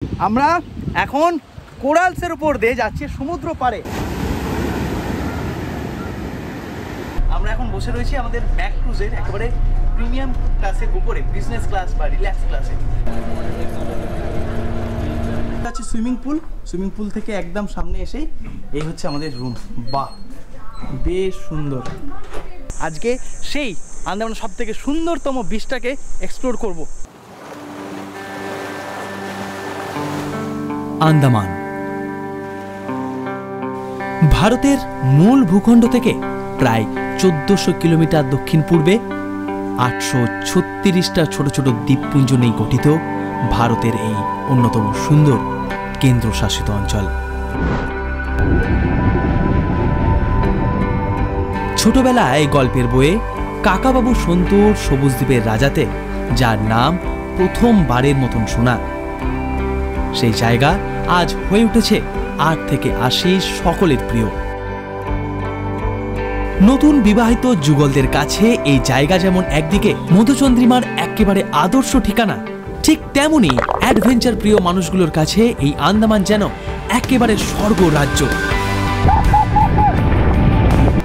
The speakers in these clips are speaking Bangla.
আমরা এখন কোরালসের উপর দিয়ে যাচ্ছি সমুদ্র পাড়ে। আমরা এখন বসে রয়েছি আমাদের ম্যাক ক্রুজের একেবারে প্রিমিয়াম ক্লাসের উপরে, বিজনেস ক্লাস বা রিল্যাক্স ক্লাসে। আছে সুইমিং পুল থেকে একদম সামনে এসেই এই হচ্ছে আমাদের রুম। বাহ, বেশ সুন্দর। আজকে সেই আন্দামান সব থেকে সুন্দরতম বিচটাকে এক্সপ্লোর করব। আন্দামান ভারতের মূল ভূখণ্ড থেকে প্রায় 1400 কিলোমিটার দক্ষিণ পূর্বে 836টা ছোট ছোট দ্বীপপুঞ্জ নিয়ে গঠিত ভারতের এই অন্যতম সুন্দর কেন্দ্রশাসিত অঞ্চল। ছোটবেলায় গল্পের বইয়ে কাকাবাবু সন্তুর সবুজ দ্বীপের রাজাতে যার নাম প্রথমবারের মতন শোনা, সেই জায়গা আজ হয়ে উঠেছে 8 থেকে 80 সকলের প্রিয়। নতুন বিবাহিত যুগলদের কাছে এই জায়গা যেমন একদিকে মধুচন্দ্রিমার একেবারে আদর্শ ঠিকানা, ঠিক তেমনি অ্যাডভেঞ্চার প্রিয় মানুষগুলোর কাছে এই আন্দামান যেন একেবারে স্বর্গ রাজ্য।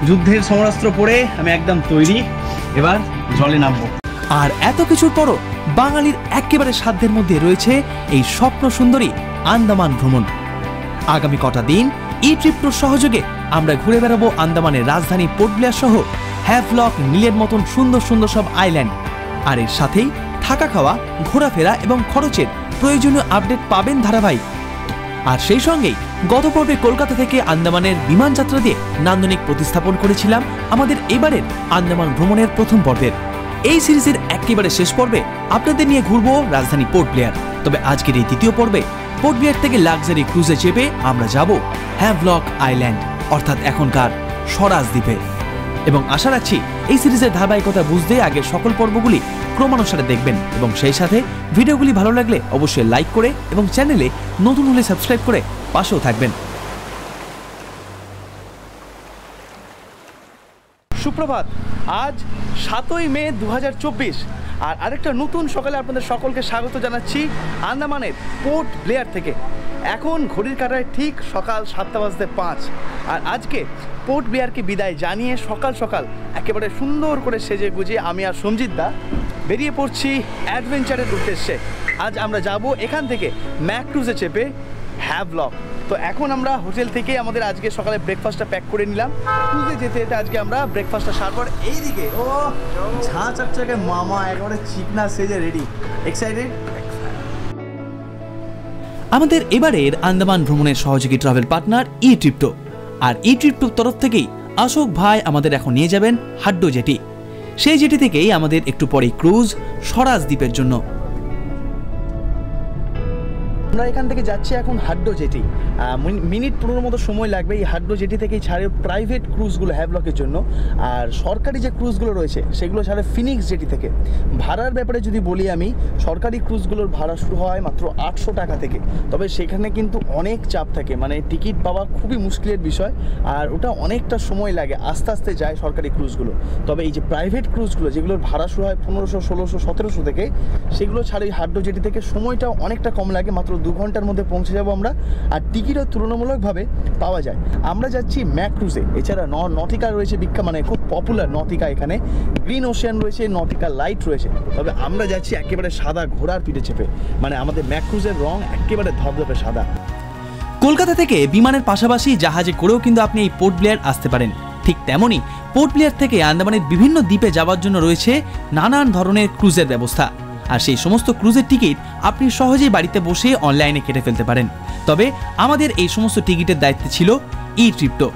যুদ্ধের সমরাস্ত্র পরে আমি একদম তৈরি, এবার জলে নামবো। আর এত কিছুর পরও বাঙালির একেবারে সাধ্যের মধ্যে রয়েছে এই স্বপ্ন সুন্দরী আন্দামান ভ্রমণ। আগামী কটা দিন ই ট্রিপ ট্যুর সহযোগে আমরা ঘুরে বেড়াবো আন্দামানের রাজধানী পোর্ট ব্লেয়ার সহ হ্যাভলক, নীলের মতন সুন্দর সুন্দর সব আইল্যান্ড। আর এর সাথেই থাকা খাওয়া, ঘোরাফেরা এবং খরচের প্রয়োজনীয় আপডেট পাবেন ধারাবাহিক। আর সেই সঙ্গেই গত পর্বে কলকাতা থেকে আন্দামানের বিমান যাত্রা দিয়ে নান্দনিক প্রতিস্থাপন করেছিলাম আমাদের এবারের আন্দামান ভ্রমণের প্রথম পর্বের। এই সিরিজের একেবারে শেষ পর্বে আপনাদের নিয়ে ঘুরবো রাজধানী পোর্ট ব্লেয়ার। তবে আজকের এই দ্বিতীয় পর্বে পোর্ট ব্লেয়ার থেকে লাক্সারি ক্রুজে চেপে আমরা যাব হ্যাভলক আইল্যান্ড, অর্থাৎ এখনকার স্বরাজ দ্বীপে। এবং আশা রাখছি এই সিরিজের ধারাবাহিকতা বুঝতে আগের সকল পর্বগুলি ক্রমানুসারে দেখবেন এবং সেই সাথে ভিডিওগুলি ভালো লাগলে অবশ্যই লাইক করে এবং চ্যানেলে নতুন হলে সাবস্ক্রাইব করে পাশেও থাকবেন। সুপ্রভাত, আজ 7ই মে 2024 আর আরেকটা নতুন সকালে আপনাদের সকলকে স্বাগত জানাচ্ছি আন্দামানের পোর্ট ব্লেয়ার থেকে। এখন ঘড়ির কাঁটায় ঠিক সকাল 7:05 আর আজকে পোর্ট ব্লেয়ারকে বিদায় জানিয়ে সকাল সকাল একেবারে সুন্দর করে সেজে গুজিয়ে আমি আর সঞ্জিত দা বেরিয়ে পড়ছি অ্যাডভেঞ্চারের উদ্দেশ্যে। আজ আমরা যাব এখান থেকে ম্যাক ক্রুজে চেপে হ্যাভলক। তো এখন আমরা হোটেল থেকে আমাদের আজকে সকালে ব্রেকফাস্টটা প্যাক করে নিলাম। ক্রুজে যেতে যেতে আজকে আমরা ব্রেকফাস্টটা সারবার এইদিকে ও ঝাঁ চকচকে মামা একেবারে চিকনা সেজে রেডি। এক্সাইটেড? আমাদের এবারের আন্দামান ভ্রমণের সহযোগী ট্রাভেল পার্টনার ই ট্রিপ ট্যুর। আর ই ট্রিপ ট্যুর তরফ থেকেই অশোক ভাই আমাদের এখন নিয়ে যাবেন হাড্ডো জেটি। সেই জেটি থেকেই আমাদের একটু পরেই ক্রুজ স্বরাজ দ্বীপের জন্য। আমরা এখান থেকে যাচ্ছি এখন হাড্ডো জেটি। মিনিট 15 মতো সময় লাগবে। এই হাড্ডো জেটি থেকেই ছাড়ে প্রাইভেট ক্রুজগুলো হ্যাভলকের জন্য, আর সরকারি যে ক্রুজগুলো রয়েছে সেগুলো ছাড়ে ফিনিক্স জেটি থেকে। ভাড়ার ব্যাপারে যদি বলি, আমি সরকারি ক্রুজগুলোর ভাড়া শুরু হয় মাত্র 800 টাকা থেকে। তবে সেখানে কিন্তু অনেক চাপ থাকে, মানে টিকিট পাওয়া খুবই মুশকিলের বিষয়, আর ওটা অনেকটা সময় লাগে, আস্তে আস্তে যায় সরকারি ক্রুজগুলো। তবে এই যে প্রাইভেট ক্রুজগুলো যেগুলোর ভাড়া শুরু হয় 1500, 1600, 1700 থেকে, সেগুলো ছাড়ে হাড্ডো জেটি থেকে সময়টাও অনেকটা কম লাগে, মাত্র 2 ঘন্টার মধ্যে পৌঁছে যাব আমরা। আর টিকিটও তুলনামূলকভাবে পাওয়া যায়। আমরা যাচ্ছি ম্যাক ক্রুজে। এছাড়া নটিকা রয়েছে বিখ্যাত, মানে খুব পপুলার নটিকা, এখানে গ্রিন ওশিয়ান রয়েছে, নটিকা লাইট রয়েছে। তবে আমরা যাচ্ছি একেবারে সাদা ঘোড়ার পিঠে চেপে, মানে আমাদের ম্যাক ক্রুজের রং একেবারে ধবধবে সাদা। কলকাতা থেকে বিমানের পাশাপাশি জাহাজে করেও কিন্তু আপনি এই পোর্ট ব্লেয়ার আসতে পারেন। ঠিক তেমনই পোর্ট ব্লেয়ার থেকে আন্দামানের বিভিন্ন দ্বীপে যাওয়ার জন্য রয়েছে নানান ধরনের ক্রুজের ব্যবস্থা। আর সেই সমস্ত ক্রুজের টিকিট আপনি সহজেই বাড়িতে বসে অনলাইনে কেটে ফেলতে পারেন। তবে আমাদের এই সমস্ত টিকিটের দায়িত্ব ছিল ই ট্রিপ ট্যুর।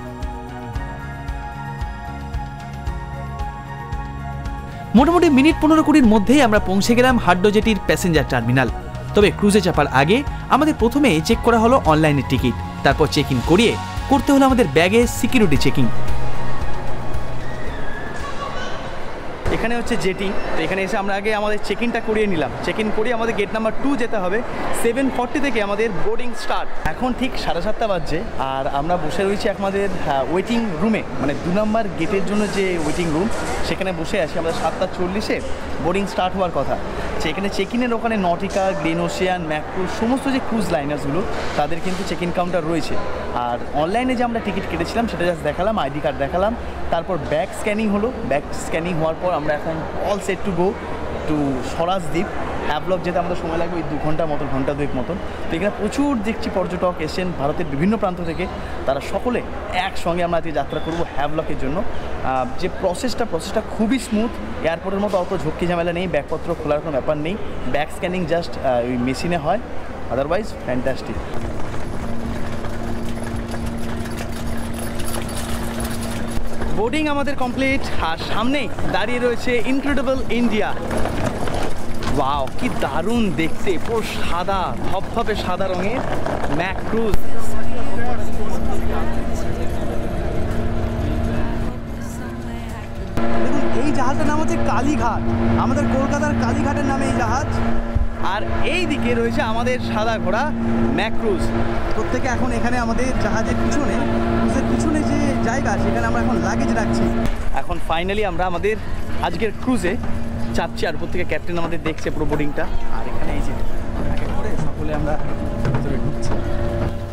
মোটামুটি মিনিট 15-20 মধ্যেই আমরা পৌঁছে গেলাম হাড্ডো জেটির প্যাসেঞ্জার টার্মিনাল। তবে ক্রুজে চাপার আগে আমাদের প্রথমে চেক করা হলো অনলাইনের টিকিট, তারপর চেক ইন করিয়ে করতে হলো আমাদের ব্যাগে সিকিউরিটি চেকিং। এখানে এখানে হচ্ছে জেটি। তো এখানে এসে আমরা আগে আমাদের চেক ইনটা করিয়ে নিলাম। চেক ইন করিয়ে আমাদের গেট নাম্বার 2 যেতে হবে। 7:40 থেকে আমাদের বোর্ডিং স্টার্ট। এখন ঠিক 7:30 বাজছে আর আমরা বসে রয়েছি আমাদের ওয়েটিং রুমে, মানে 2 নম্বর গেটের জন্য যে ওয়েটিং রুম, সেখানে বসে আছি। আমরা 7:40-এ বোর্ডিং স্টার্ট হওয়ার কথা। এখানে চেক ইনের ওখানে নটিকা, গ্রিন ওশিয়ান, ম্যাক্রুজ সমস্ত যে ক্রুজ লাইনার্সগুলো তাদের কিন্তু চেক ইন কাউন্টার রয়েছে। আর অনলাইনে যে আমরা টিকিট কেটেছিলাম সেটা জাস্ট দেখালাম, আইডি কার্ড দেখালাম, তারপর ব্যাগ স্ক্যানিং হলো। ব্যাগ স্ক্যানিং হওয়ার পর আমরা এখন all set to go to Swaraj Dweep. Havelock যেতে আমাদের সময় লাগবে ওই 2 ঘন্টার মতন, ঘন্টা 2 মতন। তো এখানে প্রচুর দেখছি পর্যটক এসেছেন ভারতের বিভিন্ন প্রান্ত থেকে। তারা সকলে একসঙ্গে আমরা আজকে যাত্রা করব হ্যাভলকের জন্য। যে প্রসেসটা খুবই স্মুথ। এয়ারপোর্টের মতো অত ঝক্কি ঝামেলা নেই, ব্যাগপত্র খোলার কোনো ব্যাপার নেই। ব্যাগ স্ক্যানিং জাস্ট ওই মেশিনে হয়, আদারওয়াইজ ফ্যান্টাস্টিক। বোর্ডিং আমাদের কমপ্লিট আর সামনেই দাঁড়িয়ে রয়েছে ইনক্রেডিবল ইন্ডিয়া। ওয়াও, কি দারুণ দেখতে, পুরো সাদা ধপধপে সাদা রঙের ম্যাক্রুজ। দেখুন, এই জাহাজটার নাম হচ্ছে কালীঘাট, আমাদের কলকাতার কালীঘাটের নামে এই জাহাজ। আর এই দিকে রয়েছে আমাদের সাদা ঘোড়া ম্যাক্রুজ। প্রত্যেকে এখন এখানে আমাদের জাহাজের পিছনে, ক্রুজের পিছনে যে জায়গা সেখানে আমরা এখন লাগেজ রাখছি। এখন ফাইনালি আমরা আমাদের আজকের ক্রুজে চাপছি। আর উপর থেকে ক্যাপ্টেন আমাদের দেখছে পুরো বোর্ডিংটা। আর এখানে এই যে সকলে আমরা ভিতরে ঢুকছি।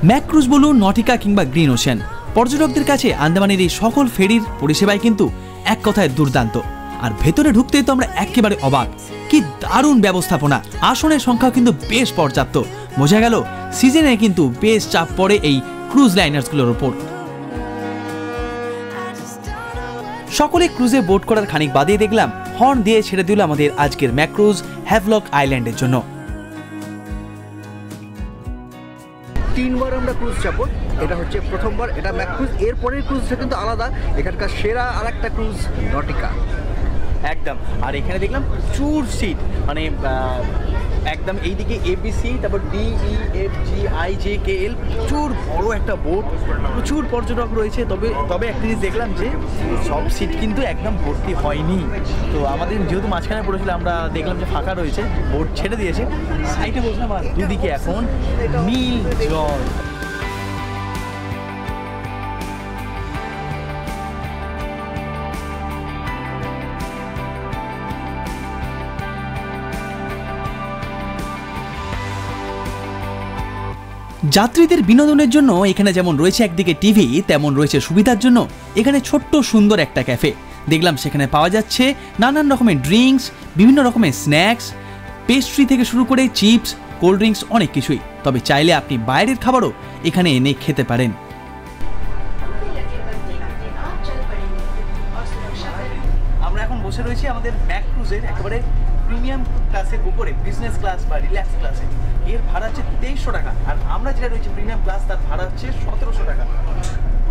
ম্যাক্রুজ বলুন, নটিকা কিংবা গ্রিন ওশিয়ান, পর্যটকদের কাছে আন্দামানের এই সকল ফেরির পরিষেবাই কিন্তু এক কথায় দুর্দান্ত। আর ভেতরে ঢুকতেই তো আমরা একেবারে অবাক, কি দারুণ ব্যবস্থাপনা। আসনের সংখ্যাও কিন্তু বেশ পর্যাপ্ত। বোঝা গেল সিজনে কিন্তু বেশ চাপ পড়ে এই ক্রুজ লাইনার্সগুলোর ওপর। সকলে ক্রুজে বোট করার খানিক বাদেই দেখলাম হর্ন দিয়ে ছেড়ে দিল আমাদের আজকের ম্যাক্রুজ হ্যাভলক আইল্যান্ডের জন্য। 3বার আমরা ক্রুজ চাপো, এটা হচ্ছে প্রথমবার, এটা ম্যাক্রুজ। এরপরের ক্রুজটা কিন্তু আলাদা, এখানকার সেরা আর একটা ক্রুজ নটিকা একদম। আর এখানে দেখলাম প্রচুর সিট, মানে একদম এইদিকে ABC, তারপর DEFGIJKL, প্রচুর বড় একটা বোট, প্রচুর পর্যটক রয়েছে। তবে একটা জিনিস দেখলাম যে সব সিট কিন্তু একদম ভর্তি হয়নি। তো আমাদের যেহেতু মাঝখানে পড়েছিল, আমরা দেখলাম যে ফাঁকা রয়েছে, বোট ছেড়ে দিয়েছে। সাইডে বসলাম আর দুদিকে এখন নীল জল। যাত্রীদের বিনোদনের জন্য এখানে যেমন রয়েছে একদিকে টিভি, তেমন রয়েছে সুবিধার জন্য এখানে ছোট্ট সুন্দর একটা ক্যাফে। দেখলাম সেখানে পাওয়া যাচ্ছে নানান রকমের ড্রিঙ্কস, বিভিন্ন রকমের স্ন্যাক্স, পেস্ট্রি থেকে শুরু করে চিপস, কোল্ড ড্রিঙ্কস, অনেক কিছুই। তবে চাইলে আপনি বাইরের খাবারও এখানে এনে খেতে পারেন। আমরা এখন বসে রয়েছি আমাদের ম্যাক্রুজের একেবারে প্রিমিয়াম ক্লাসের উপরে, বিজনেস ক্লাস বা রিল্যাক্স ক্লাসে। এর ভাড়া হচ্ছে 2300 টাকা। আর আমরা যেটা রয়েছে প্রিমিয়াম ক্লাস, তার ভাড়া হচ্ছে 1700 টাকা।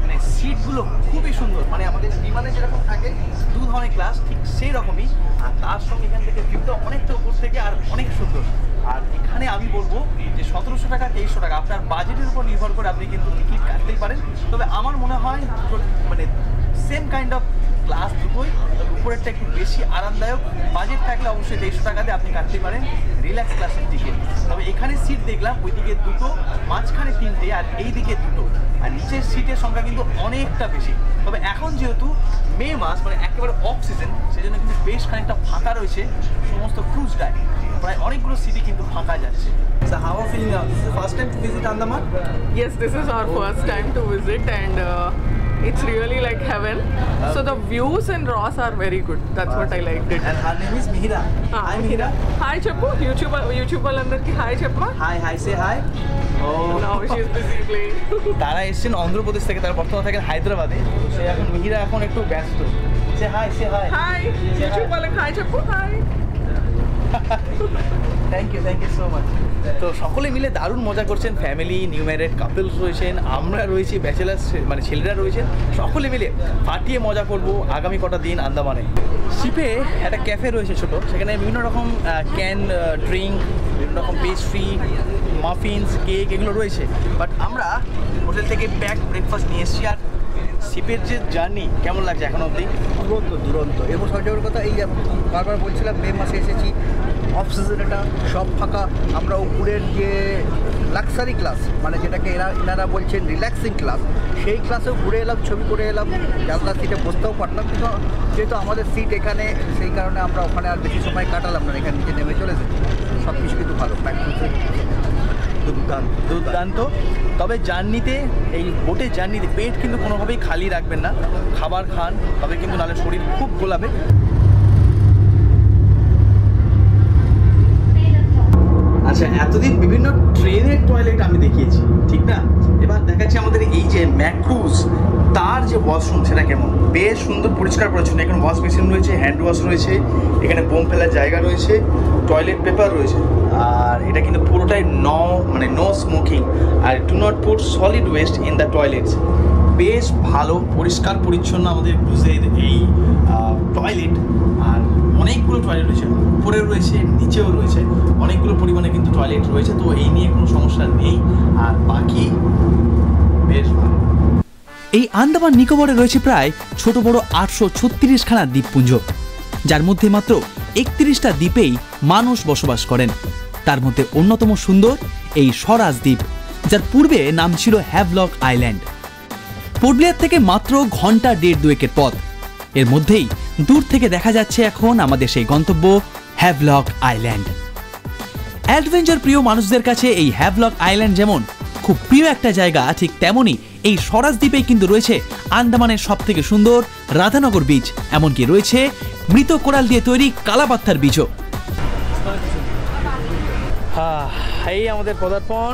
মানে সিটগুলো খুবই সুন্দর, মানে আমাদের বিমানে যেরকম থাকে 2 ধরনের ক্লাস, ঠিক সেই রকমই। আর তার সঙ্গে এখান থেকে ভিউটা অনেকটা উপর থেকে আর অনেক সুন্দর। আর এখানে আমি বলবো যে 1700 টাকা 2300 টাকা আপনার বাজেটের উপর নির্ভর করে আপনি কিন্তু টিকিট কাটতেই পারেন। তবে আমার মনে হয় মানে সেম কাইন্ড অফ ক্লাস দুটোই, উপরেরটা একটু বেশি আরামদায়ক। বাজেট থাকলে অবশ্যই 2300 টাকা দিয়ে আপনি কাটতে পারেন রিল্যাক্স ক্লাসের টিকিট। তবে এখানে সিট দেখলাম ওইদিকে 2টো, মাঝখানে 3টে, আর এইদিকে 2টো। আর নিচের সিটের সংখ্যা কিন্তু অনেকটা বেশি। তবে এখন যেহেতু মে মাস, মানে একেবারে অফ সিজন, সেই জন্য কিন্তু বেশ খানিকটা ফাঁকা রয়েছে সমস্ত ক্রুজটায়। প্রায় অনেকগুলো সিটি কিন্তু ফাঁকা যাচ্ছে। So how are you feeling now? This is the first time to visit Andaman? Yes, this is our first time to visit, and it's really like heaven. So the views in Ross are very good. That's what I liked it. And her name is Mihira. Hi Mihira. Hi Chappu, YouTube వాళ్ళందరికీ hi చెప్పమా. Hi, say hi. Now she's busy playing. তারা এসেছেন অন্ধ্রপ্রদেশ থেকে, তারা বর্তমানে থাকেন হায়দ্রাবাদে। সে এখন মিহিরা এখন একটু ব্যস্ত। সে হাই Hi, YouTube వాళ్ళకి హాయ్ చెప్పు. Hi. Thank you so much. তো সকলে মিলে দারুণ মজা করছেন, ফ্যামিলি, নিউ ম্যারেড কাপলস রয়েছেন, আমরা রয়েছি ব্যাচেলার্স, মানে ছেলেরা রয়েছেন। সকলে মিলে ফাটিয়ে মজা করব আগামী কটা দিন আন্দামানে। শিপে একটা ক্যাফে রয়েছে ছোট, সেখানে বিভিন্ন রকম ক্যান ড্রিঙ্ক, বিভিন্ন রকম পেস্ট্রি, মাফিনস, কেক এগুলো রয়েছে। বাট আমরা হোটেল থেকে প্যাক ব্রেকফাস্ট নিয়ে এসেছি। আর শিপের যে জার্নি কেমন লাগছে এখন অবধি? দুরন্ত দুরন্ত। এবং সবচেয়ে বড় কথা, এই যে বারবার বলছিলাম মে মাসে এসেছি, অফ সিজন, এটা সব ফাঁকা। আমরা উপরের যে লাক্সারি ক্লাস, মানে যেটাকে এনারা বলছেন রিল্যাক্সিং ক্লাস, সেই ক্লাসেও ঘুরে এলাম, ছবি করে এলাম, জানলার সিটে বসতেও পারলাম। কিন্তু যেহেতু আমাদের সিট এখানে, সেই কারণে আমরা ওখানে আর বেশি সময় কাটালাম না, এখানে নিচে নেমে চলে এসেছি। সব কিছু কিন্তু ভালো, দুর্দান্ত দুর্দান্ত। তবে জার্নিতে, এই বোটের জার্নিতে পেট কিন্তু কোনোভাবেই খালি রাখবেন না, খাবার খান, তবে কিন্তু নাহলে শরীর খুব গোলাবে। আচ্ছা, এতদিন বিভিন্ন ট্রেনের টয়লেট আমি দেখিয়েছি, ঠিক না? এবার দেখাচ্ছি আমাদের এই যে ম্যাক্রুজ, তার যে ওয়াশরুম সেটা কেমন। বেশ সুন্দর পরিষ্কার পরিচ্ছন্ন। এখানে ওয়াশ মেশিন রয়েছে, হ্যান্ড ওয়াশ রয়েছে, এখানে বোম ফেলার জায়গা রয়েছে, টয়লেট পেপার রয়েছে। আর এটা কিন্তু পুরোটাই নো স্মোকিং, আর do not put solid waste in the toilets. বেশ ভালো পরিষ্কার পরিচ্ছন্ন আমাদের ক্রুজের এই টয়লেট। আর অনেকগুলো টয়লেট রয়েছে, উপরে রয়েছে, নিচেও রয়েছে, অনেকগুলো পরিমাণে কিন্তু টয়লেট রয়েছে, তো এই নিয়ে কোনো সমস্যা নেই। আর বাকি বেশ ভালো। এই আন্দামান নিকোবরে রয়েছে প্রায় ছোট বড় 836খানা দ্বীপপুঞ্জ, যার মধ্যে মাত্র 31টা দ্বীপেই মানুষ বসবাস করেন। তার মধ্যে অন্যতম সুন্দর এই স্বরাজ দ্বীপ, যার পূর্বে নাম ছিল হ্যাভলক আইল্যান্ড। পোর্ট ব্লেয়ার থেকে মাত্র ঘন্টা 1.5-2 পথ। এর মধ্যেই দূর থেকে দেখা যাচ্ছে এখন আমাদের সেই গন্তব্য হ্যাভলক আইল্যান্ড। অ্যাডভেঞ্চার প্রিয় মানুষদের কাছে এই হ্যাভলক আইল্যান্ড যেমন খুব প্রিয় একটা জায়গা, ঠিক তেমনই এই স্বরাজ দ্বীপেই কিন্তু রয়েছে আন্দামানের সবথেকে সুন্দর রাধানগর বিচ, এমনকি রয়েছে মৃত কোরাল দিয়ে তৈরি কালাপাত্তার বিচও। এই আমাদের পদার্পণ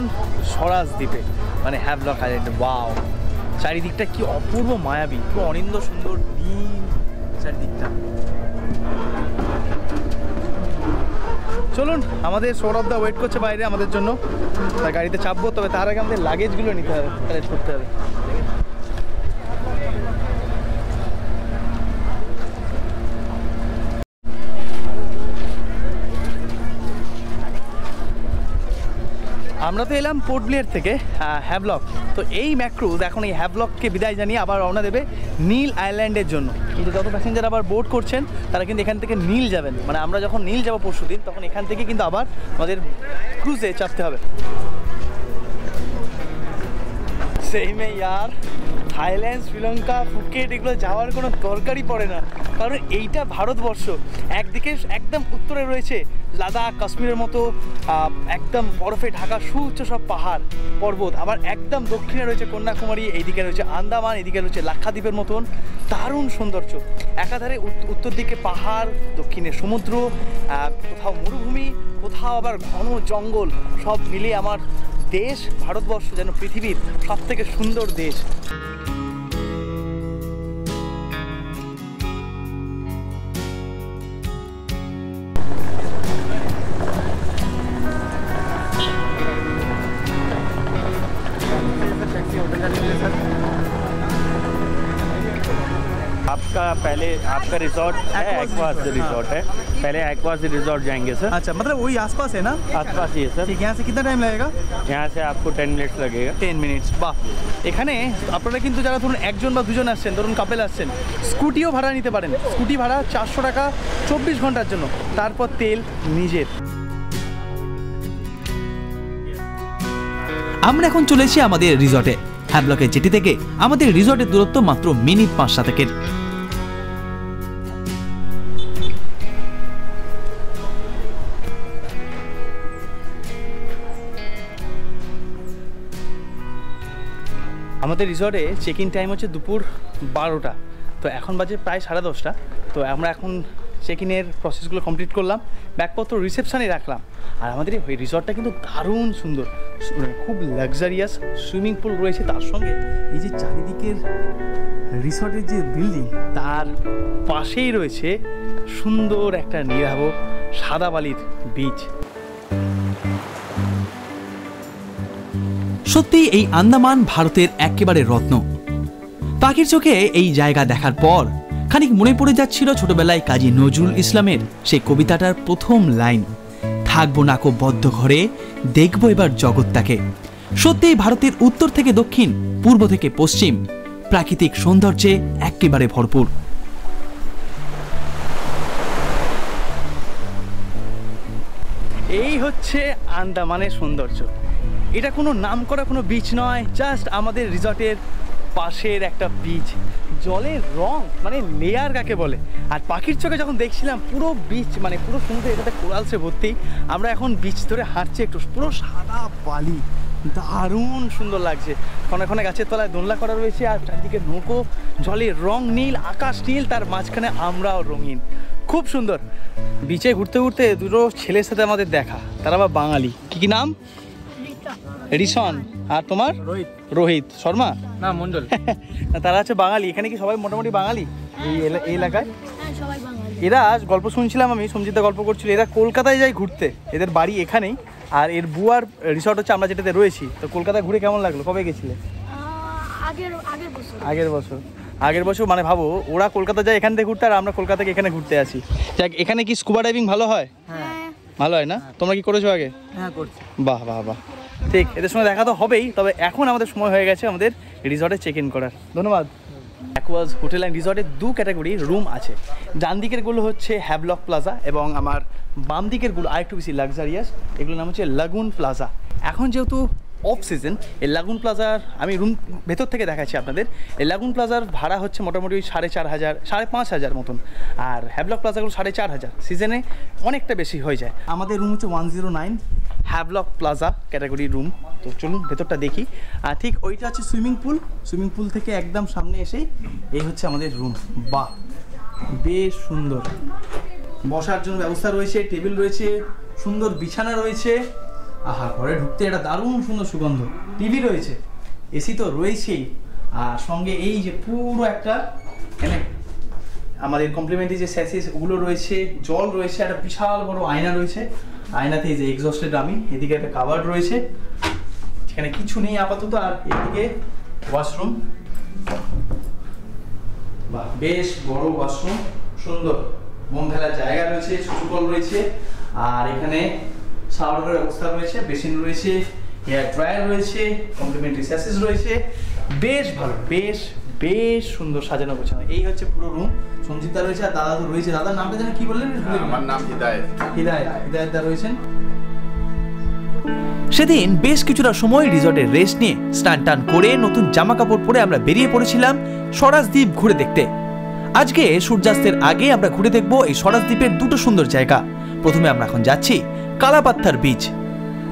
স্বরাজ দ্বীপে, মানে হ্যাভলক আইল্যান্ড। ওয়াও, চারিদিকটা কি অপূর্ব মায়াবী, পুরো অনিন্দ সুন্দর নীল চারিদিকটা। চলুন, আমাদের সৌরভদা ওয়েট করছে বাইরে আমাদের জন্য, তার গাড়িতে চাপবো। তবে তার আগে আমাদের লাগেজগুলো নিতে হবে, কালেক্ট করতে হবে। আমরা তো এলাম পোর্ট ব্লেয়ার থেকে হ্যাভলক। তো এই ম্যাক্রুজ এখন এই হ্যাভলককে বিদায় জানিয়ে আবার রওনা দেবে নীল আইল্যান্ডের জন্য। কিন্তু যত প্যাসেঞ্জার আবার বোর্ড করছেন তারা কিন্তু এখান থেকে নীল যাবেন, মানে আমরা যখন নীল যাবো পরশু দিন, তখন এখান থেকে কিন্তু আবার আমাদের ক্রুজে চাপতে হবে। সেই মে ইয়ার, থাইল্যান্ড, শ্রীলঙ্কা, ফুকেট এগুলো যাওয়ার কোনো দরকারই পড়ে না, কারণ এইটা ভারতবর্ষ। একদিকে একদম উত্তরে রয়েছে লাদাখ, কাশ্মীরের মতো একদম বরফে ঢাকা সুউচ্চ সব পাহাড় পর্বত, আবার একদম দক্ষিণে রয়েছে কন্যাকুমারী, এইদিকে রয়েছে আন্দামান, এদিকে রয়েছে লাক্ষাদ্বীপের মতন দারুণ সৌন্দর্য। একাধারে উত্তর দিকে পাহাড়, দক্ষিণে সমুদ্র, কোথাও মরুভূমি, কোথাও আবার ঘন জঙ্গল, সব মিলিয়ে আমার দেশ ভারতবর্ষ যেন পৃথিবীর সবথেকে সুন্দর দেশ। आपका रिजॉर्ट है, एक्वास रिजॉर्ट है। पहले एक्वास रिजॉर्ट जाएंगे सर। अच्छा, मतलब वही आसपास है ना? आसपास ही है सर। ठीक है, यहाँ से कितना टाइम लगेगा? यहाँ से आपको 10 मिनट्स लगेगा। 10 মিনিটস। বাহ, এখানে আপনারা কিন্তু যারা ধরুন একজন বা দুজন আসছেন, ধরুন কাপেল আসছেন, স্কুটিও ভাড়া নিতে পারেন। স্কুটি ভাড়া 400 টাকা 24 ঘন্টার জন্য, তারপর তেল নিজের। আমরা এখন চলেছি আমাদের রিসর্টে। হ্যাভলকের জেটি থেকে আমাদের রিসর্টের দূরত্ব মাত্র মিনিট 5-7। আমাদের রিসর্টে চেক ইন টাইম হচ্ছে দুপুর 12টা, তো এখন বাজে প্রায় 10:30। তো আমরা এখন চেক ইনের প্রসেসগুলো কমপ্লিট করলাম, ব্যাগপত্র রিসেপশানে রাখলাম। আর আমাদের এই রিসর্টটা কিন্তু দারুণ সুন্দর, খুব লাক্সারিয়াস, সুইমিং পুল রয়েছে, তার সঙ্গে এই যে চারিদিকের রিসর্টের যে বিল্ডিং তার পাশেই রয়েছে সুন্দর একটা নীলাভ সাদা বালির বিচ। সত্যি এই আন্দামান ভারতের একেবারে রত্ন। পাখির চোখে এই জায়গা দেখার পর খানিক মনে পড়ে যাচ্ছিল ছোটবেলায় কাজী নজরুল ইসলামের সেই কবিতাটার প্রথম লাইন, থাকবো নাকো বদ্ধ ঘরে, দেখবো এবার জগৎটাকে। সত্যিই ভারতের উত্তর থেকে দক্ষিণ, পূর্ব থেকে পশ্চিম প্রাকৃতিক সৌন্দর্যে একেবারে ভরপুর। এই হচ্ছে আন্দামানের সৌন্দর্য। এটা কোনো নামকরা কোনো বিচ নয়, জাস্ট আমাদের রিসর্টের পাশের একটা বিচ। জলের রং মানে লেয়ার কাকে বলে, আর পাখির চোখে যখন দেখছিলাম পুরো বিচ মানে পুরো সমুদ্রে এটাতে কোরালসে ভর্তি। আমরা এখন বিচ ধরে হাঁটছি, একটু পুরো সাদা বালি, দারুণ সুন্দর লাগছে। ক্ষণে ক্ষণে গাছের তলায় দোলনা করা রয়েছে, আর চারদিকে নৌকো, জলের রং নীল, আকাশ নীল, তার মাঝখানে আমরাও রঙিন, খুব সুন্দর। বিচে ঘুরতে ঘুরতে দুটো ছেলের সাথে আমাদের দেখা, তারা আবার বাঙালি। কি নাম? রিশন। আর তোমার? রোহিত শর্মা না মন্ডল। তারা হচ্ছে বাঙালি। এখানে কি সবাই মোটামুটি বাঙালি এই এলাকায়? এরা গল্প শুনছিলাম আমি, সঞ্জিতা গল্প করছিল, এরা কলকাতায় যায় ঘুরতে, এদের বাড়ি এখানেই। আর এর বুয়ার রিসর্ট হচ্ছে আমরা যেটাতে রয়েছি। তো কলকাতায় ঘুরে কেমন লাগলো? কবে গেছিলে? আগের বছর। মানে ভাবো, ওরা কলকাতা যায় এখান থেকে ঘুরতে, আর আমরা কলকাতা থেকে এখানে ঘুরতে আসি। যাক, এখানে কি স্কুবা ডাইভিং ভালো হয়? ভালো হয় না? তোমরা কি করেছো আগে? হ্যাঁ করছি। বাহ বাহ বাহ, ঠিক। এদের সঙ্গে দেখা তো হবেই, তবে এখন আমাদের সময় হয়ে গেছে আমাদের রিসর্টে চেক ইন করার। ধন্যবাদ। অ্যাকোয়াজ হোটেল অ্যান্ড রিসর্টে দু ক্যাটাগরি রুম আছে। ডান দিকেরগুলো হচ্ছে হ্যাভলক প্লাজা, এবং আমার বাম দিকেরগুলো আরেকটু বেশি লাক্সারিয়াস, এগুলোর নাম হচ্ছে লাগুন প্লাজা। এখন যেহেতু অফ সিজন, এই লাগুন প্লাজার আমি রুম ভেতর থেকে দেখাচ্ছি আপনাদের। এই লাগুন প্লাজার ভাড়া হচ্ছে মোটামুটি 4,500 5,500 মতন, আর হ্যাভলক প্লাজাগুলো 4,500। সিজনে অনেকটা বেশি হয়ে যায়। আমাদের রুম হচ্ছে 109 হ্যাভলক প্লাজা ক্যাটাগরি রুম। তো চলুন ভেতরটা দেখি। আর ঠিক ওইটা হচ্ছে সুইমিং পুল থেকে একদম সামনে এসেই এই হচ্ছে আমাদের রুম। বাহ, বেশ সুন্দর। বসার জন্য ব্যবস্থা রয়েছে, টেবিল রয়েছে, সুন্দর বিছানা রয়েছে। আহা, ঘরে ঢুকতে একটা দারুণ সুন্দর সুগন্ধ। টিভি রয়েছে, এসি তো রয়েছেই, আর সঙ্গে এই যে পুরো একটা এখানে আমাদের কমপ্লিমেন্টারি যে স্যাসেস ওগুলো রয়েছে, জল রয়েছে, একটা বিশাল বড় আয়না রয়েছে। আয়নাতে এই যে এক্সস্টেড আমি, এদিকে একটা কাভার্ড রয়েছে, এখানে কিছু নেই আপাতত। আর এদিকে ওয়াশরুম, বাহ বেশ বড় ওয়াশরুম, সুন্দর মোম ফেলার জায়গা রয়েছে, সুচুকল রয়েছে, আর এখানে শাওয়ারের ব্যবস্থা রয়েছে, বেসিন রয়েছে, হেয়ার ড্রায়ার রয়েছে, কমপ্লিমেন্টারি স্যাসেস রয়েছে। বেশ ভালো, বেশ বেশ সুন্দর সাজানো গোছানো। এই হচ্ছে পুরো রুম। সঞ্জিতা রয়েছে, আর দাদা তো রয়েছে। দাদার নামটা যেন কি বললেন? আমার নাম হৃদয় দা রয়েছেন। সেদিন বেশ কিছুটা সময় রিসর্টের রেস্ট নিয়ে স্নান টান করে নতুন জামা কাপড় পরে আমরা বেরিয়ে পড়েছিলাম স্বরাজদ্বীপ ঘুরে দেখতে। আজকে সূর্যাস্তের আগে আমরা ঘুরে দেখব এই স্বরাজদ্বীপের দুটো সুন্দর জায়গা। প্রথমে আমরা এখন যাচ্ছি কালা পাত্থার বিচ।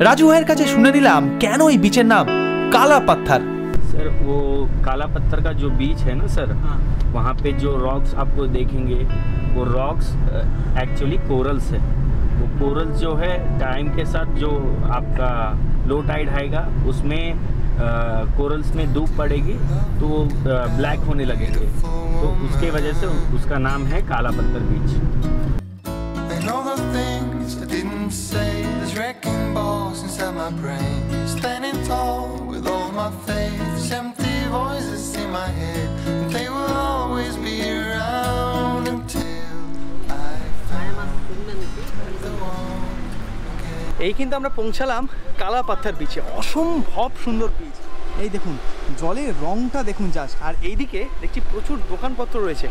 রাজু ভাইয়ের কাছে শুনে নিলাম কেন এই বিচের নাম কালা পাত্থার। सर वो काला पत्थर का जो बीच है ना सर, वहाँ पे जो रॉक्स आपको देखेंगे वो रॉक्स एक्चुअली कोरल्स है। वो कोरल्स जो है टाइम के साथ जो आपका लो टाइड आएगा उसमें कोरल्स में धूप पड़ेगी तो वो ब्लैक होने लगेंगे, तो उसके वजह से उसका नाम है काला पत्थर बीच। Wrecking balls inside my brain, standing tall with all my faith, empty voices in my head, and they will always be around until I find the one again. এই কিন্তু আমরা পৌঁছালাম কালা পাত্থার বিচে। অসম্ভব সুন্দর বিচ। এই দেখুন জলের রংটা দেখুন জাস্ট, আর এইদিকে দেখছি প্রচুর দোকানপত্র রয়েছে।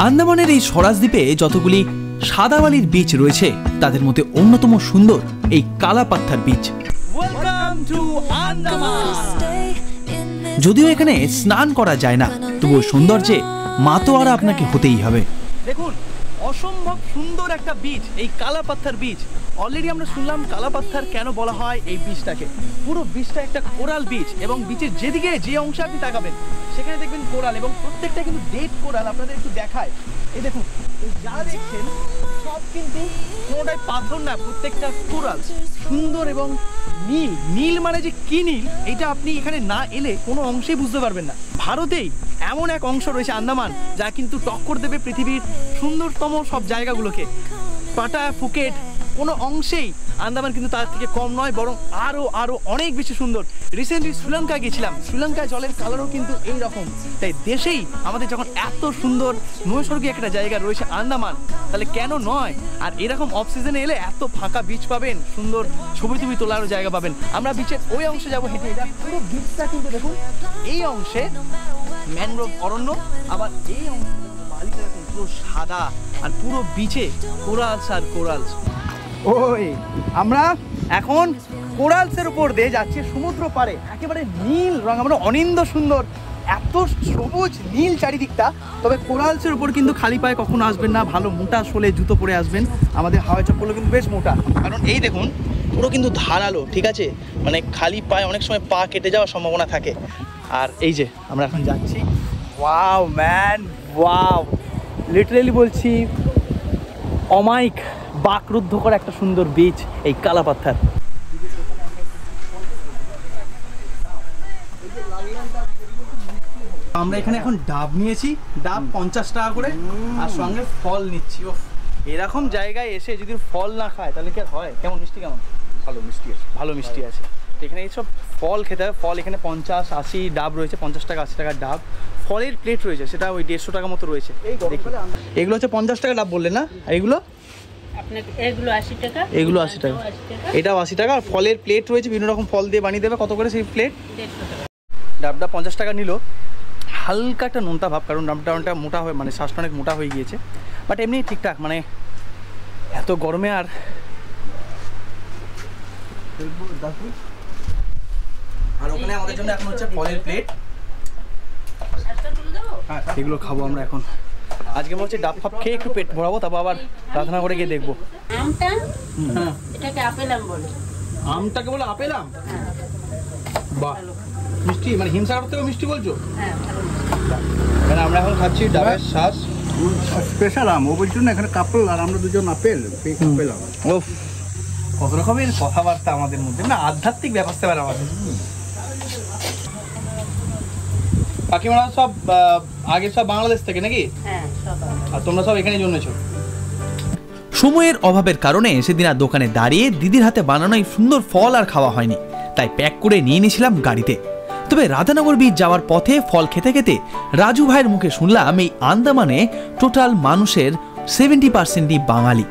আন্দামানের এই স্বরাজদ্বীপে যতগুলি সাদা বালির বিচ রয়েছে তাদের মধ্যে অন্যতম সুন্দর এই কালা Patthar beach. Welcome to Andaman. যদিও এখানে স্নান করা যায় না, তবুও সৌন্দর্যে মাতোয়ারা আপনাকে হতেই হবে। দেখুন অসম্ভব সুন্দর একটা বিচ, এই কালা পাত্থার বিচ। অলরেডি আমরা শুনলাম কালা পাত্থার কেন বলা হয় এই বিচটাকে। পুরো বিচটা একটা কোরাল বিচ, এবং বিচের যেদিকে যে অংশে আপনি তাকাবেন সেখানে দেখবেন কোরাল, এবং প্রত্যেকটা কিন্তু ডেড কোরাল। আপনাদের একটু দেখায়, এই দেখুন যা দেখছেন সব কিন্তু কোনোটাই পাথর না, প্রত্যেকটা কোরাল সুন্দর এবং নীল। নীল মানে যে কি নীল, এটা আপনি এখানে না এলে কোনো অংশেই বুঝতে পারবেন না। ভারতেই এমন এক অংশ রয়েছে আন্দামান, যা কিন্তু টক্কর দেবে পৃথিবীর সুন্দরতম সব জায়গাগুলোকে। পাটায়া, ফুকেট, কোনো অংশেই আন্দামান কিন্তু তার থেকে কম নয়, বরং আরও অনেক বেশি সুন্দর। রিসেন্টলি শ্রীলঙ্কা গেছিলাম, শ্রীলঙ্কায় জলের কালারও কিন্তু এই রকম। তাই দেশেই আমাদের যখন এত সুন্দর নৈসর্গিক একটা জায়গা রয়েছে আন্দামান, তাহলে কেন নয়? আর এরকম অফ সিজনে এলে এত ফাঁকা বিচ পাবেন, সুন্দর ছবি টবি তোলারও জায়গা পাবেন। আমরা বিচের ওই অংশে যাবো হেঁটে। এটা পুরো বিচটা কিন্তু দেখুন, এই অংশে ম্যানগ্রোভ অরণ্য, আবার এই অংশে বালিটা দেখুন পুরো সাদা, আর পুরো বিচে কোরালস আর কোরালস। ওই আমরা এখন কোরালসের উপর দিয়ে যাচ্ছি সমুদ্র পাড়ে, একেবারে নীল রং, আমরা অনিন্দ সুন্দর, এত সবুজ নীল চারিদিকটা। তবে কোরালসের উপর কিন্তু খালি পায়ে কখনো আসবেন না, ভালো মোটা সোলে জুতো পরে আসবেন। আমাদের হাওয়াই চপ্পলও কিন্তু বেশ মোটা, কারণ এই দেখুন পুরো কিন্তু ধারালো, ঠিক আছে, মানে খালি পায়ে অনেক সময় পা কেটে যাওয়ার সম্ভাবনা থাকে। আর এই যে আমরা এখন যাচ্ছি, ওয়াও ম্যান ওয়াও, লিটারেলি বলছি অমায়িক বাকরুদ্ধ করা একটা সুন্দর বিচ এই কালাপাত্থার। আমরা এখানে এখন ডাব নিয়েছি, ডাব 50 টাকা করে, আর সঙ্গে ফল নিচ্ছি। ও এরকম জায়গায় এসে যদি ফল না খায় তাহলে কি আর হয়? কেমন মিষ্টি, কেমন? ভালো মিষ্টি আছে, ভালো মিষ্টি আছে। এখানে এইসব ফল খেতে হবে। ফল এখানে 50-80 ডাব রয়েছে, 50 টাকা 80 টাকার ডাব। ফলের প্লেট রয়েছে, সেটা ওই 150 টাকা মতো রয়েছে। এগুলো হচ্ছে 50 টাকা ডাব বললেন না? আর এগুলো এগুলো 80 টাকা, এগুলো 80 টাকা, এটাও 80 টাকা। আর ফলের প্লেট রয়েছে, বিভিন্ন রকম ফল দিয়ে বানিয়ে দেবে। কত করে সেই প্লেট? 150 টাকা। ডাবটা 50 টাকা নিল। হালকা একটা নোনতা ভাব, কারণ ডাবটা অনেকটা মোটা হয়ে, মানে শ্বাসটা অনেক মোটা হয়ে গিয়েছে, বাট এমনি ঠিকঠাক, মানে এত গরমে। আর ওখানে আমাদের জন্য এখন হচ্ছে ফলের প্লেট, এগুলো খাবো আমরা এখন। আজকে মনে হচ্ছে ডাব ফাব খেয়ে একটু পেট ভরাবো, তারপর আবার প্রার্থনা করে গিয়ে দেখবো। আমটা এটাকে আপেল আম বলে। আমটাকে বলে আপেল আম? বাহ, মিষ্টি, মানে হিমসাগর থেকে মিষ্টি বলছো? হ্যাঁ, ভালো। মানে আমরা এখন খাচ্ছি ডাবের শ্বাস, স্পেশাল আম। ও বলছিল না এখানে কাপল, আর আমরা দুজন আপেল, আপেল আম। ও কত রকমের কথাবার্তা আমাদের মধ্যে, না আধ্যাত্মিক ব্যাপারটা আমাদের। কাকিমারা সব আগে সব বাংলাদেশ থেকে নাকি? হ্যাঁ, সব আর তোমরা সব এখানে জন্মেছো? সময়ের অভাবের কারণে সেদিন আর দোকানে দাঁড়িয়ে দিদির হাতে বানানো এই সুন্দর ফল আর খাওয়া হয়নি, তাই প্যাক করে নিয়ে নিয়েছিলাম গাড়িতে। তবে রাধানগর বিচ যাওয়ার পথে ফল খেতে খেতে রাজু ভাইয়ের মুখে শুনলাম এই আন্দামানে টোটাল মানুষের 70%ই বাঙালি।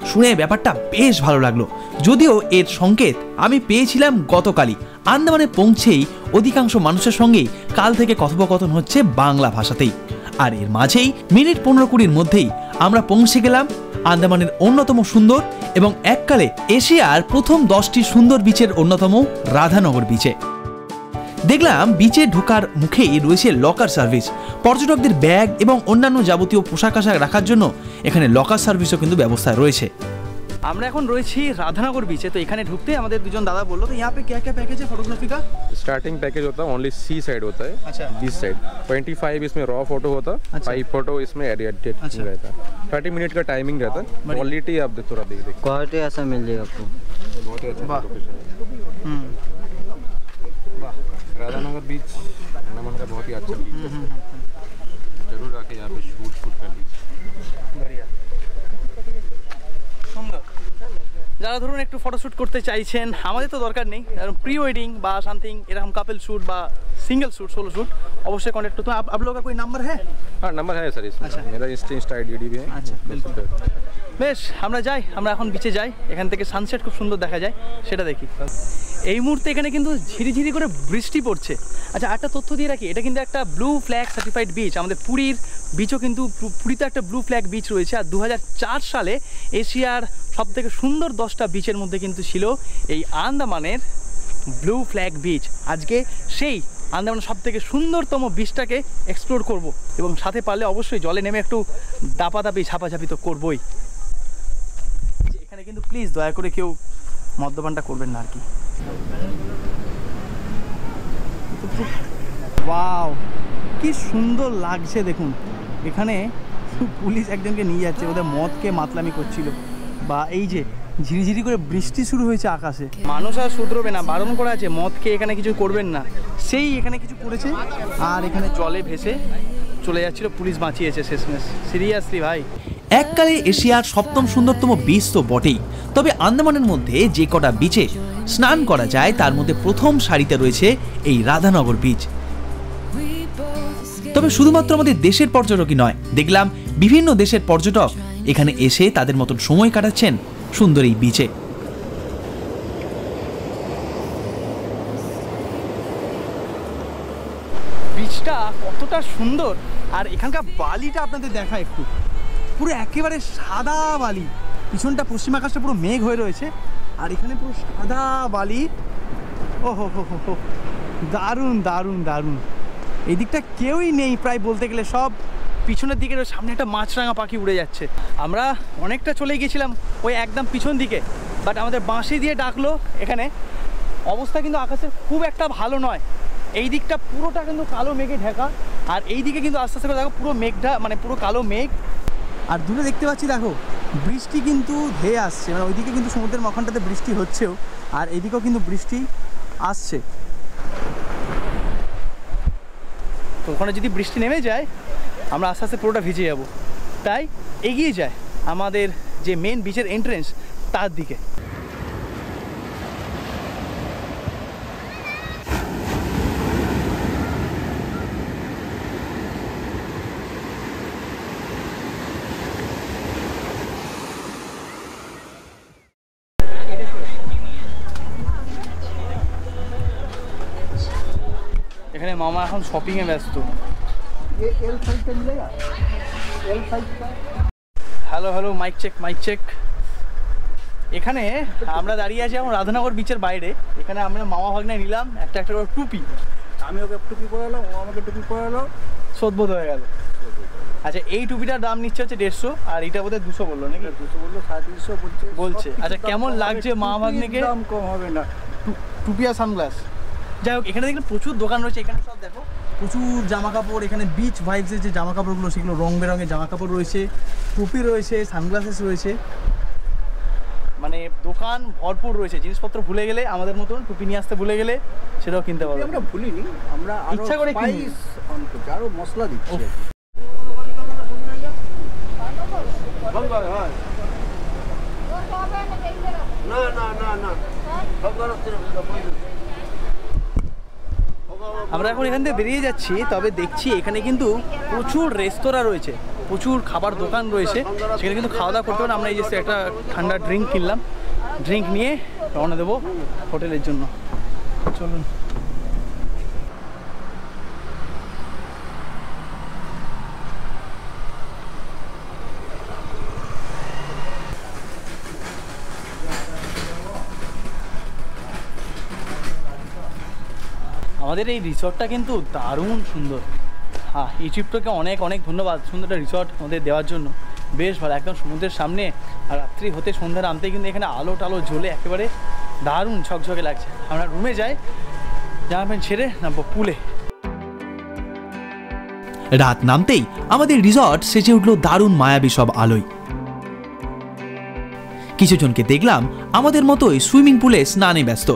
শুনে ব্যাপারটা বেশ ভালো লাগলো, যদিও এর সংকেত আমি পেয়েছিলাম গতকালই। আন্দামানে পৌঁছেই অধিকাংশ মানুষের সঙ্গেই কাল থেকে কথোপকথন হচ্ছে বাংলা ভাষাতেই। আর এর মাঝেই মিনিট 15-20 মধ্যেই আমরা পৌঁছে গেলাম আন্দামানের অন্যতম সুন্দর এবং এককালে এশিয়ার প্রথম 10টি সুন্দর বিচের অন্যতম রাধানগর বিচে। দেখলাম বিচে ঢোকার মুখেই রয়েছে লকার সার্ভিস। পর্যটকদের ব্যাগ এবং অন্যান্য যাবতীয় পোশাক আশাক রাখার জন্য এখানে লকার সার্ভিসও কিন্তু ব্যবস্থা রয়েছে। আমরা এখন রয়েছি রাধানগর বিচে। তো এখানে ঢুকতে আমাদের দুজন দাদা বললো, তো यहाँ पे क्या क्या पैकेज है फोटोग्राफी का? स्टार्टिंग पैकेज होता है ओनली सी साइड होता है, अच्छा। बीच साइड 25 इसमें रॉ फोटो होता है, अच्छा। 5 फोटो इसमें एडिटेड अच्छा। रहता है। 30 मिनट का टाइमिंग रहता है। बढ़िया। क्वालिटी आप थोड़ा देख देखिए, क्वालिटी ऐसा मिल जाएगा आपको। बहुत ही अच्छा वाह। लोकेशन है। वाह, राधानगर बीच नमन का बहुत ही अच्छा बीच है, जरूर आके यहाँ पे शूट कर लीजिए। बढ़िया, সুন্দর। যারা ধরুন একটু ফটোশ্যুট করতে চাইছেন, আমাদের তো দরকার নেই, প্রি ওয়েডিং বা সামথিং এরকম কাপল শ্যুট বা সিঙ্গেল শ্যুট, সোলো শ্যুট, অবশ্যই कॉन्टैक्ट तो आप लोगों का कोई नंबर है? हाँ, नंबर है सर इसमें। अच्छा। मेरा इंस्टा आईडी भी है। अच्छा, बिल्कुल। বেশ, আমরা যাই, আমরা এখন বিচে যাই। এখান থেকে সানসেট খুব সুন্দর দেখা যায়, সেটা দেখি। এই মুহূর্তে এখানে কিন্তু ঝিরিঝিরি করে বৃষ্টি পড়ছে। আচ্ছা, একটা তথ্য দিয়ে রাখি, এটা কিন্তু একটা ব্লু ফ্ল্যাগ সার্টিফাইড বিচ। আমাদের পুরীর বিচও কিন্তু, পুরীতে একটা ব্লু ফ্ল্যাগ বিচ রয়েছে। আর 2004 সালে এশিয়ার সবথেকে সুন্দর 10টা বিচের মধ্যে কিন্তু ছিল এই আন্দামানের ব্লু ফ্ল্যাগ বিচ। আজকে সেই আন্দামানের সবথেকে সুন্দরতম বিচটাকে এক্সপ্লোর করব, এবং সাথে পারলে অবশ্যই জলে নেমে একটু দাপাদাপি ঝাপাঝাপি তো করবই। এখানে কিন্তু প্লিজ দয়া করে কেউ মদ্যপানটা করবেন না আর কি। ওয়াও, কি সুন্দর লাগছে দেখুন। এখানে পুলিশ একজনকে নিয়ে যাচ্ছে, ওদের মদকে মাতলামি করছিল। বা এই যে ঝিরিঝিরি করে বৃষ্টি শুরু হয়েছে আকাশে, মানুষ আর শুধরবে না, বারণ করা আছে মদকে এখানে কিছু করবেন না। সেই এখানে কিছু করেছে, আর এখানে জলে ভেসে চলে যাচ্ছিল, পুলিশ বাঁচিয়েছে শেষমেশ। সিরিয়াসলি ভাই, এককালে এশিয়ার 7ম সুন্দরতম বিচ তো বটেই, তবে আন্দামানের মধ্যে যে কটা বিচে স্নান করা যায় তার মধ্যে প্রথম সারিতে রয়েছে এই রাধানগর বিচ। তবে শুধুমাত্র আমাদের দেশের পর্যটকই নয়, দেখলাম বিভিন্ন দেশের পর্যটক এখানে এসে তাদের মতন সময় কাটাচ্ছেন সুন্দর এই বিচে। বিচটা কতটা সুন্দর, আর এখানকার বালিটা আপনাদের দেখা একটু, পুরো একেবারে সাদা বালি, পিছনটা পশ্চিম আকাশটা পুরো মেঘ হয়ে রয়েছে, আর এখানে পুরো সাদা বালি। ও হো হো হো, দারুণ দারুণ দারুণ। এই দিকটা কেউই নেই প্রায় বলতে গেলে, সব পিছনের দিকে। সামনে একটা মাছরাঙা পাখি উড়ে যাচ্ছে। আমরা অনেকটা চলে গেছিলাম ওই একদম পিছন দিকে, বাট আমাদের বাঁশি দিয়ে ডাকলো এখানে। অবস্থা কিন্তু আকাশের খুব একটা ভালো নয়, এই দিকটা পুরোটা কিন্তু কালো মেঘে ঢাকা, আর এই দিকে কিন্তু আস্তে আস্তে করে দেখো পুরো মেঘটা, মানে পুরো কালো মেঘ। আর দূরে দেখতে পাচ্ছি দেখো বৃষ্টি কিন্তু ধেয়ে আসছে, মানে ওইদিকে কিন্তু সমুদ্রের মাখনটাতে বৃষ্টি হচ্ছেও, আর এইদিকেও কিন্তু বৃষ্টি আসছে। তো ওখানে যদি বৃষ্টি নেমে যায় আমরা আস্তে আস্তে পুরোটা ভিজে যাব, তাই এগিয়ে যায় আমাদের যে মেন বিচের এন্ট্রেন্স তার দিকে। এখানে মামা এখন শপিংয়ে ব্যস্ত। Hello hello, mike check mike check. এখানে আমরা দাঁড়িয়ে আছি এখন রাধানগর বিচের বাইরে। এখানে আমরা মামা ভাগ্নে নিলাম একটা একটা করে টুপি। আমি ওকে টুপি পরালাম, ও আমাকে টুপি পরালো, শোধবোধ হয়ে গেল। আচ্ছা, এই টুপিটার দাম নিচ্ছে হচ্ছে 150, আর এটা বোধহয় 200 বললো নাকি? 200 বললো, 350 বলছে। আচ্ছা, কেমন লাগছে মা ভাগ্নেকে? দাম কম হবে না। টুপি আর সানগ্লাস। যাই হোক, এখানে দেখলে প্রচুর দোকান রয়েছে। এখানে সব দেখো প্রচুর জামা কাপড়, এখানে বিচ ভাইবসের যে জামা কাপড়গুলো সেগুলো রং বেরঙের জামা কাপড় রয়েছে, টুপি রয়েছে, সানগ্লাসেস রয়েছে, মানে দোকান ভরপুর রয়েছে। জিনিসপত্র ভুলে গেলে আমাদের মতন, টুপি নিয়ে আসতে ভুলে গেলে সেটাও কিনতে পারবো। আমরা ভুলিনি, আমরা ইচ্ছা করে স্পাইস আরো মশলা দিচ্ছি। না না না না, আমরা এখন এখান থেকে বেরিয়ে যাচ্ছি, তবে দেখছি এখানে কিন্তু প্রচুর রেস্তোরাঁ রয়েছে, প্রচুর খাবার দোকান রয়েছে, সেখানে কিন্তু খাওয়া দাওয়া করতে পারেন। আমরা এই যে একটা ঠান্ডা ড্রিঙ্ক কিনলাম, ড্রিঙ্ক নিয়ে রওনা দেবো হোটেলের জন্য। চলুন। আমাদের এই রিসর্টটা কিন্তু দারুণ সুন্দর। হ্যাঁ, ইজিপ্টকে অনেক অনেক ধন্যবাদ সুন্দর একটা রিসর্ট আমাদের দেওয়ার জন্য। বেশ ভালো, একদম সমুদ্রের সামনে, আর রাত্রি হতে সন্ধ্যা নামতেই কিন্তু এখানে আলো টালো জ্বলে একেবারে দারুণ ঝকঝকে লাগছে। আমরা রুমে যাই, জামা প্যান্ট ছেড়ে নামবো পুলে। রাত নামতেই আমাদের রিসর্ট সেজে উঠল দারুণ মায়াবী সব আলোয়। কিছুজনকে দেখলাম আমাদের মতোই সুইমিং পুলে স্নানে ব্যস্ত।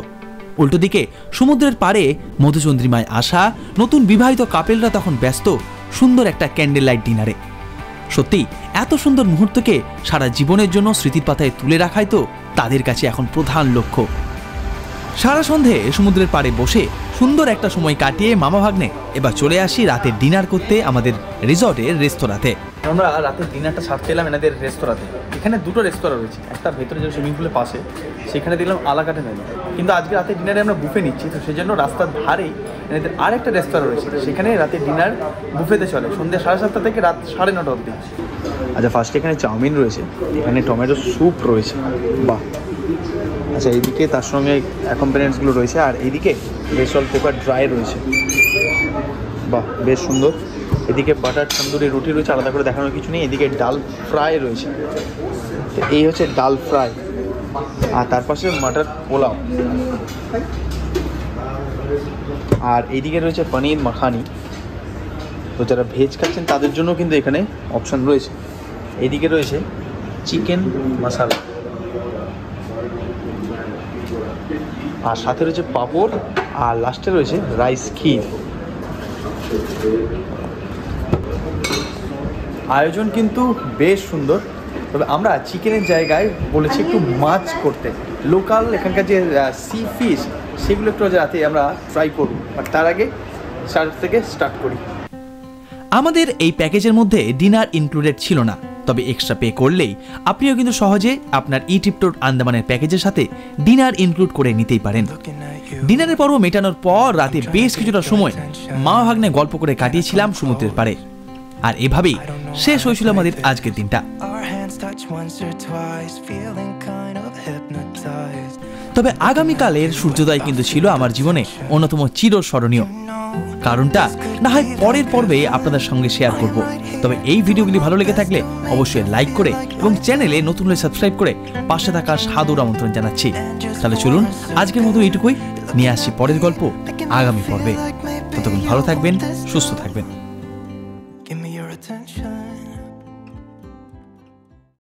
উল্টো দিকে সমুদ্রের পাড়ে মধুচন্দ্রিমায় আসা নতুন বিবাহিত কাপেলরা তখন ব্যস্ত সুন্দর একটা ক্যান্ডেল লাইট ডিনারে। সত্যি এত সুন্দর মুহূর্তকে সারা জীবনের জন্য স্মৃতির পাতায় তুলে রাখাই তো তাদের কাছে এখন প্রধান লক্ষ্য। সারা সন্ধে সমুদ্রের পাড়ে বসে সুন্দর একটা সময় কাটিয়ে মামা ভাগ্নে এবার চলে আসি রাতের ডিনার করতে আমাদের রিসর্টের রেস্তোরাঁতে। আমরা রাতের ডিনারটা সারতে এলাম এনাদের রেস্তোরাঁতে। এখানে দুটো রেস্তোরাঁ রয়েছে, একটা ভেতরে যে সুইমিং পুলের পাশে, সেখানে দেখলাম আলাকাটে মেনু, কিন্তু আজকে রাতের ডিনারে আমরা বুফে নিচ্ছি, তো সেই জন্য রাস্তার ধারেই এনাদের আরেকটা রেস্তোরাঁ রয়েছে, সেখানে রাতের ডিনার বুফেতে চলে সন্ধ্যে 7:30 থেকে রাত 9:30 অবধি। আচ্ছা, ফার্স্টে এখানে চাউমিন রয়েছে, এখানে টমেটো স্যুপ রয়েছে, বাহ। আচ্ছা, এইদিকে তার সঙ্গে অ্যাকম্পানিমেন্টসগুলো রয়েছে, আর এইদিকে বেসল পেপার ড্রাই রয়েছে, বাহ বেশ সুন্দর। এদিকে বাটার তন্দুরি রুটি রয়েছে, আলাদা করে দেখানোর কিছু নেই। এদিকে ডাল ফ্রাই রয়েছে, তো এই হচ্ছে ডাল ফ্রাই, আর তার পাশে মাটার পোলাও, আর এইদিকে রয়েছে পনির মাখানি। তো যারা ভেজ খাচ্ছেন তাদের জন্য কিন্তু এখানে অপশান রয়েছে। এইদিকে রয়েছে চিকেন মশালা, আর সাথে রয়েছে পাঁপড়, আর লাস্টে রয়েছে রাইস ক্ষীর। আয়োজন কিন্তু বেশ সুন্দর। তবে আমরা চিকেনের জায়গায় বলেছি একটু মাছ করতে, লোকাল এখানকার যে সি ফিশ সেগুলো একটু রাতে আমরা ট্রাই করব, বাট তার আগে স্টার্ট থেকে স্টার্ট করি। আমাদের এই প্যাকেজের মধ্যে ডিনার ইনক্লুডেড ছিল না, তবে এক্সট্রা পে করলেই আপনিও কিন্তু সহজে আপনার ই ট্রিপ ট্যুর আন্দামানের প্যাকেজের সাথে ডিনার ইনক্লুড করে নিতেই পারেন। ডিনারের পর্ব মেটানোর পর রাতে বেশ কিছুটা সময় মা ভাগ্নে গল্প করে কাটিয়েছিলাম সমুদ্রের পাড়ে, আর এভাবেই শেষ হয়েছিল আমাদের আজকের দিনটা। তবে আগামীকালের সূর্যোদয় কিন্তু ছিল আমার জীবনে অন্যতম চিরস্মরণীয়। কারণটা না হয় পরের পর্বে আপনাদের সঙ্গে শেয়ার করব। তবে এই ভিডিওগুলি ভালো লেগে থাকলে অবশ্যই লাইক করে এবং চ্যানেলে নতুন হলে সাবস্ক্রাইব করে পাশে থাকার সাদর আমন্ত্রণ জানাচ্ছি। তাহলে চলুন আজকের মতো এইটুকুই, নিয়ে আসছি পরের গল্প আগামী পর্বে। ততক্ষণ ভালো থাকবেন, সুস্থ থাকবেন। Give me your attention.